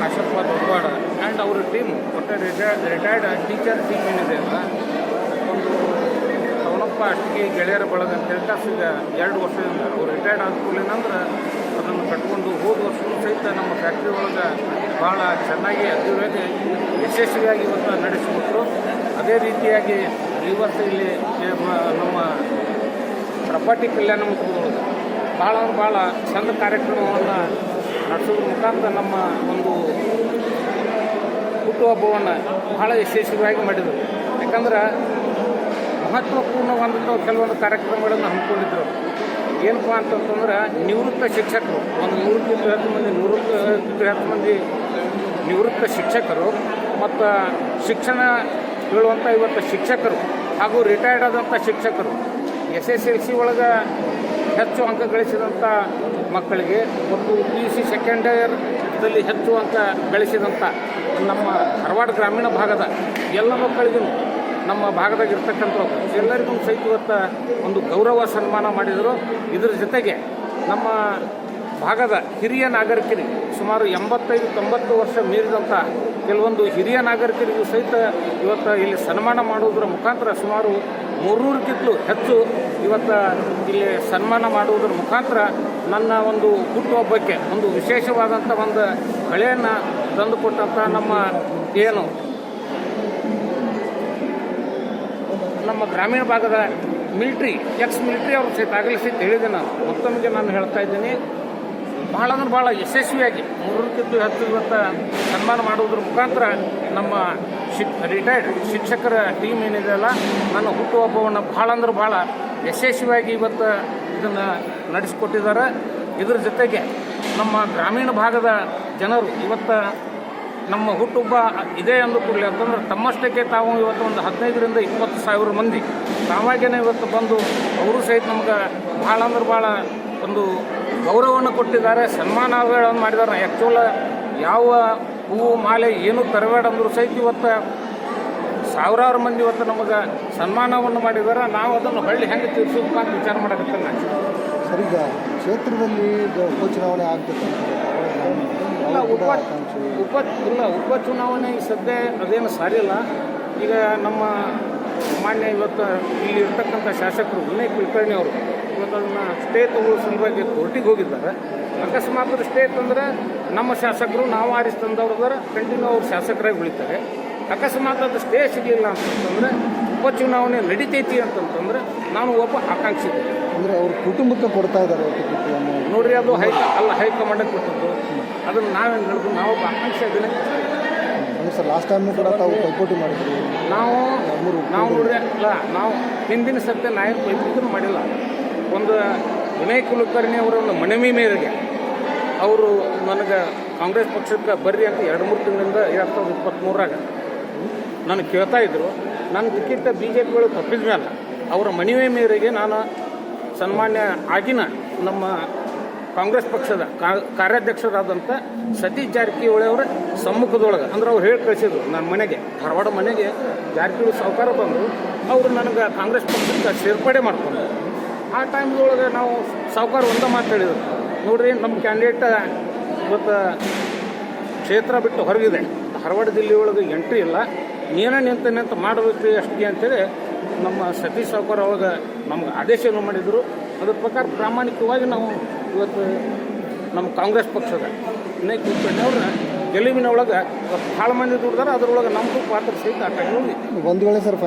Kashappa Doddawad and ಅವರ team ಒಟ್ಟು retired teacher team ಏನಿದೆ ಅಲ್ಲ, ಒಂದು ಅವನಪ್ಪ ಅಷ್ಟಿಗೆ ಗೆಳೆಯರ ಬಳಗ ಅಂತ ಹೇಳ್ಕಾಸ್ ಈಗ 2 ವರ್ಷದಿಂದ ಅವ್ರು ರಿಟೈರ್ಡ್ ಆದ ಕೂಡಲೇನಂದ್ರೆ ಅದನ್ನು ಕಟ್ಕೊಂಡು ಹೋದ ವರ್ಷವೂ ಸಹಿತ ನಮ್ಮ ಫ್ಯಾಕ್ಟ್ರಿ ಒಳಗೆ ಭಾಳ ಚೆನ್ನಾಗಿ ಅದ್ಭುತವಾಗಿ ಯಶಸ್ವಿಯಾಗಿ ಇವತ್ತು ನಡೆಸಿಕೊಟ್ರು. ಅದೇ ರೀತಿಯಾಗಿ ಇವತ್ತು ಇಲ್ಲಿ ನಮ್ಮ ಪ್ರಪಾಟಿ ಕಲ್ಯಾಣ ಮಂಟಪದೊಳಗೆ ಭಾಳ ಚಂದ ಕಾರ್ಯಕ್ರಮವನ್ನು ನಡೆಸೋದ್ರ ಮುಖಾಂತರ ನಮ್ಮ ಒಂದು ಹುಟ್ಟುಹಬ್ಬವನ್ನು ಭಾಳ ಯಶಸ್ವಿಯಾಗಿ ಮಾಡಿದರು. ಯಾಕಂದ್ರೆ ಮಹತ್ವಪೂರ್ಣವಾದಂಥ ಕೆಲವೊಂದು ಕಾರ್ಯಕ್ರಮಗಳನ್ನು ಹಮ್ಮಿಕೊಂಡಿದ್ದರು. ಏನಪ್ಪ ಅಂತಂತಂದ್ರೆ ನಿವೃತ್ತ ಶಿಕ್ಷಕರು, ಒಂದು 100 ಮಂದಿ ನಿವೃತ್ತ ಶಿಕ್ಷಕರು ಮತ್ತು ಶಿಕ್ಷಣ ಹೇಳುವಂಥ ಇವತ್ತು ಶಿಕ್ಷಕರು ಹಾಗೂ ರಿಟೈರ್ಡ್ ಆದಂಥ ಶಿಕ್ಷಕರು, SSLC ಒಳಗೆ ಹೆಚ್ಚು ಅಂಕ ಗಳಿಸಿದಂಥ ಮಕ್ಕಳಿಗೆ ಮತ್ತು PUC ಸೆಕೆಂಡ್ ಇಯರ್ದಲ್ಲಿ ಹೆಚ್ಚು ಅಂಕ ಗಳಿಸಿದಂಥ ನಮ್ಮ ಧಾರವಾಡ ಗ್ರಾಮೀಣ ಭಾಗದ ಎಲ್ಲ ಮಕ್ಕಳಿಗೂ ನಮ್ಮ ಭಾಗದಾಗಿರ್ತಕ್ಕಂಥವ್ರು ಎಲ್ಲರಿಗೂ ಸಹಿತ ಇವತ್ತು ಒಂದು ಗೌರವ ಸನ್ಮಾನ ಮಾಡಿದರು. ಇದರ ಜೊತೆಗೆ ನಮ್ಮ ಭಾಗದ ಹಿರಿಯ ನಾಗರಿಕರಿಗೆ ಸುಮಾರು 85-90 ವರ್ಷ ಮೀರಿದಂಥ ಕೆಲವೊಂದು ಹಿರಿಯ ನಾಗರಿಕರಿಗೂ ಸಹಿತ ಇವತ್ತು ಇಲ್ಲಿ ಸನ್ಮಾನ ಮಾಡುವುದರ ಮುಖಾಂತರ ಸುಮಾರು 300ಕ್ಕಿಂತಲೂ ಹೆಚ್ಚು ಇವತ್ತು ಇಲ್ಲಿ ಸನ್ಮಾನ ಮಾಡುವುದರ ಮುಖಾಂತರ ನನ್ನ ಒಂದು ಹುಟ್ಟುಹಬ್ಬಕ್ಕೆ ಒಂದು ವಿಶೇಷವಾದಂಥ ಒಂದು ಕಳೆಯನ್ನು ತಂದುಕೊಟ್ಟಂಥ ನಮ್ಮ ಗ್ರಾಮೀಣ ಭಾಗದ ಎಕ್ಸ್ ಮಿಲಿಟ್ರಿ ಅವರು ಸಹಿತ ಆಗಲಿ ಸಹಿತ ಹೇಳಿದೆ. ಮತ್ತೊಮ್ಮೆ ನಾನು ಹೇಳ್ತಾ ಇದ್ದೀನಿ, ಭಾಳ ಯಶಸ್ವಿಯಾಗಿ 300ಕ್ಕಿಂತ ಹೆಚ್ಚು ಇವತ್ತು ಸನ್ಮಾನ ಮಾಡುವುದ್ರ ಮುಖಾಂತರ ನಮ್ಮ ರಿಟೈರ್ಡ್ ಶಿಕ್ಷಕರ ಟೀಮ್ ಏನಿದೆ ಅಲ್ಲ, ನನ್ನ ಹುಟ್ಟುಹಬ್ಬವನ್ನು ಭಾಳ ಯಶಸ್ವಿಯಾಗಿ ಇವತ್ತು ಇದನ್ನು ನಡೆಸಿಕೊಟ್ಟಿದ್ದಾರೆ. ಇದ್ರ ಜೊತೆಗೆ ನಮ್ಮ ಗ್ರಾಮೀಣ ಭಾಗದ ಜನರು ಇವತ್ತು ನಮ್ಮ ಹುಟ್ಟುಹಬ್ಬ ಇದೆ ಅಂದು ಕೂಡಲೇ ಅಂತಂದ್ರೆ ತಮ್ಮಷ್ಟಕ್ಕೆ ತಾವು ಇವತ್ತು ಒಂದು 15,000-20 ಸಾವಿರ ಮಂದಿ ತಾವಾಗೇನೆ ಇವತ್ತು ಬಂದು ಅವರು ಸಹಿತ ನಮ್ಗೆ ಭಾಳ ಒಂದು ಗೌರವವನ್ನು ಕೊಟ್ಟಿದ್ದಾರೆ, ಸನ್ಮಾನಗಳನ್ನು ಮಾಡಿದ್ದಾರೆ. ಆ್ಯಕ್ಚುಲ ಯಾವ ಹೂವು ಮಾಲೆ ಏನೂ ತರಬೇಡ ಅಂದರೂ ಸಹಿತ ಇವತ್ತು ಸಾವಿರಾರು ಮಂದಿ ಇವತ್ತು ನಮಗೆ ಸನ್ಮಾನವನ್ನು ಮಾಡಿದ್ದಾರೆ. ನಾವು ಅದನ್ನು ಹೊಳ್ಳಿ ಹೆಂಗೆ ತೀರಿಸೋದಕ್ಕೆ ಅಂತ ವಿಚಾರ ಮಾಡಕತ್ತಲ್ಲ ನಾನು. ಸರ್, ಈಗ ಕ್ಷೇತ್ರದಲ್ಲಿ ಉಪಚುನಾವಣೆ ಆಗಬೇಕು ಉಪಚುನಾವಣೆ ಈ ಸದ್ಯ ಅದೇನು ಸಾರಿಲ್ಲ. ಈಗ ನಮ್ಮ ಮಾನ್ಯ ಇವತ್ತು ಇಲ್ಲಿ ಇರ್ತಕ್ಕಂಥ ಶಾಸಕರು ವಿನಯ್ ಕುಲಕರ್ಣಿ ಅವರು ಇವತ್ತು ಅದನ್ನು ಸ್ಟೇ ತಗೊಳ್ಳೋ ಸಲುವಾಗಿ ಕೋರ್ಟಿಗೆ ಹೋಗಿದ್ದಾರೆ. ಅಕಸ್ಮಾತ್ ಸ್ಟೇ ತಂದರೆ ನಮ್ಮ ಶಾಸಕರು ನಾವು ಆರಿಸಿ ತಂದವ್ರದಾರ ಕಂಟಿನ್ಯೂ ಅವ್ರು ಶಾಸಕರಾಗಿ ಉಳಿತಾರೆ. ಅಕಸ್ಮಾತ್ ಅದು ಸ್ಟೇ ಸಿಗಲಿಲ್ಲ ಅಂತಂತಂದರೆ ಉಪಚುನಾವಣೆ ನಡಿತೈತಿ ಅಂತಂತಂದರೆ ನಾನು ಒಬ್ಬ ಆಕಾಂಕ್ಷಿ ಇದ್ದೆ. ಅಂದರೆ ಅವ್ರ ಕುಟುಂಬಕ್ಕೆ ಕೊಡ್ತಾ ಇದ್ದಾರೆ ನೋಡ್ರಿ, ಅದು ಹೈಕಮಾಂಡಕ್ಕೆ ಕೊಟ್ಟದ್ದು. ಅದನ್ನು ನಾವೇನು ಹೇಳಿದ್ರು, ನಾವೊಬ್ಬ ಆಕಾಂಕ್ಷಿ ಅದನ್ನೇ. ಸರ್, ಲಾಸ್ಟ್ ಟೈಮ್ ಕೂಡ ತಾವು ಪೈಪೋಟಿ ಮಾಡಿದ್ವಿ. ನಾವು ನೋಡ್ರಿ ಅಲ್ಲ, ನಾವು ಹಿಂದಿನ ಸತ್ಯ ನಾಯಕ ಪೈಪೋಟಿನೂ ಮಾಡಿಲ್ಲ. ಒಂದು ವಿನಯ್ ಕುಲಕರ್ಣಿ ಅವರ ಒಂದು ಮನವಿ ಮೇರೆಗೆ ಅವರು ನನಗೆ ಕಾಂಗ್ರೆಸ್ ಪಕ್ಷಕ್ಕೆ ಬರ್ರಿ ಅಂತ 2-3 ತಿಂಗಳಿಂದ 2023ರಾಗ ನನಗೆ ಕೇಳ್ತಾ ಇದ್ದರು. ನನ್ನ ಟಿಕೆಟ್ BJP ಒಳಗೆ ತಪ್ಪಿದ ಮೇಲೆ ಅವರ ಮನವಿ ಮೇರೆಗೆ ನಾನು ಸನ್ಮಾನ್ಯ ಆಗಿನ ನಮ್ಮ ಕಾಂಗ್ರೆಸ್ ಪಕ್ಷದ ಕಾರ್ಯಾಧ್ಯಕ್ಷರಾದಂಥ ಸತೀಶ್ ಜಾರಕಿಹೊಳಿ ಅವರ ಸಮ್ಮುಖದೊಳಗೆ ಅಂದ್ರೆ ಅವ್ರು ಹೇಳಿ ಕಳಿಸಿದ್ರು ನನ್ನ ಮನೆಗೆ, ಧಾರವಾಡ ಮನೆಗೆ ಜಾರಕಿಹೊಳಿ ಸಾವುಕಾರ ಬಂದರು. ಅವರು ನನಗೆ ಕಾಂಗ್ರೆಸ್ ಪಕ್ಷಕ್ಕೆ ಸೇರ್ಪಡೆ ಮಾಡ್ಕೊಂಡು ಆ ಟೈಮ್ದೊಳಗೆ ನಾವು ಸಾವುಕಾರ ಒಂದೇ ಮಾತಾಡಿದ್ರು, ನೋಡಿರಿ ನಮ್ಮ ಕ್ಯಾಂಡಿಡೇಟ್ ಇವತ್ತು ಕ್ಷೇತ್ರ ಬಿಟ್ಟು ಹೊರಗಿದೆ, ಧಾರವಾಡ ಜಿಲ್ಲೆಯೊಳಗೆ ಎಂಟ್ರಿ ಇಲ್ಲ, ನೀನೇ ನಿಂತ ಮಾಡಬೇಕು ಅಷ್ಟೇ ಅಂತೇಳಿ ನಮ್ಮ ಸತೀಶ್ ಸಾವುಕಾರ ಒಳಗೆ ನಮ್ಗೆ ಆದೇಶವನ್ನು ಮಾಡಿದರು. ಅದ್ರ ಪ್ರಕಾರ ಪ್ರಾಮಾಣಿಕವಾಗಿ ನಾವು ಇವತ್ತು ನಮ್ಮ ಕಾಂಗ್ರೆಸ್ ಪಕ್ಷದ ವಿನಯ್ ಕುಲಕರ್ಣಿ ಅವ್ರನ್ನ ಗೆಲುವಿನ ಒಳಗೆ ಭಾಳ ಮಂದಿ ದುಡ್ದಾರೆ. ಅದರೊಳಗೆ ನಮ್ಮದು ಪಾತ್ರ ಸಹಿತ ಆ ಟೈಮ್ ಒಂದು ವೇಳೆ ಸರ್